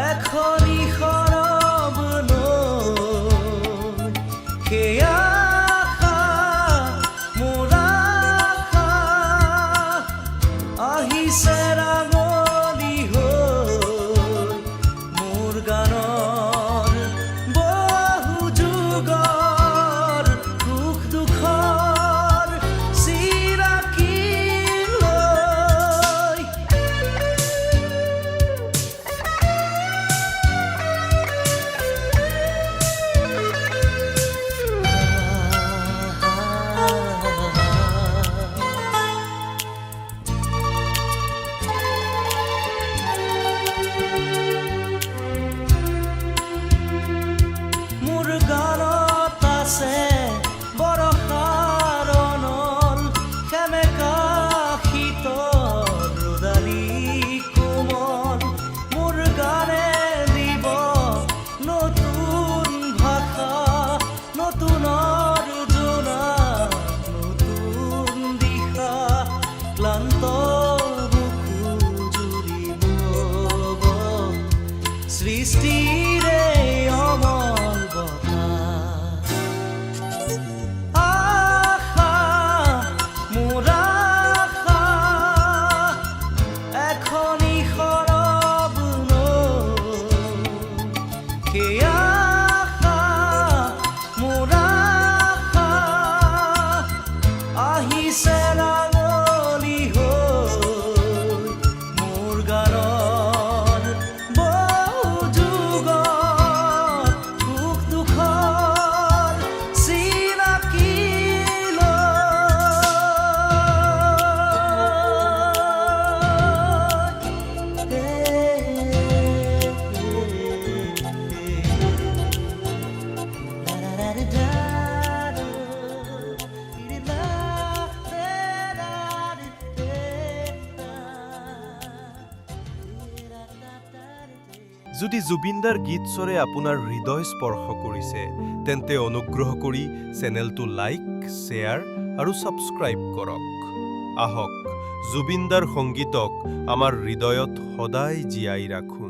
এখনি সৰব লৈ সেয়া আশা মোৰ আশা আহিছে ৰাঙলী হৈ মোৰ গানৰ বহু যুগৰ সুখ দুখৰ চিৰাকি লৈ মোৰ গানত আছে বৰষাৰ নল সেমেকা শীতল ৰ'দালি কোমল মোৰ গানে দিব নতুন ভাষা নতুনৰ জোনা নতুন দিশা ক্লান্ত বুকু জুৰিব সৃষ্টিৰে অমল বতাহ আশা মোৰ আশা এখনি সৰব লৈ সেয়া আশা মোৰ আশা আহিছে ৰাঙলী হৈ মোৰ গানৰ বহু যুগৰ সুখ দুখৰ চিনাকি যদি জুবিনদাৰ গীত স্বৰে আপোনাৰ হৃদয় স্পৰ্শ কৰিছে তেন্তে অনুগ্ৰহ কৰি চেনেলটো লাইক শ্বেয়াৰ আৰু ছাবস্ক্ৰাইব কৰক আহক জুবিনদাৰ সংগীতক আমাৰ হৃদয়ত সদায় জীয়াই ৰাখোঁ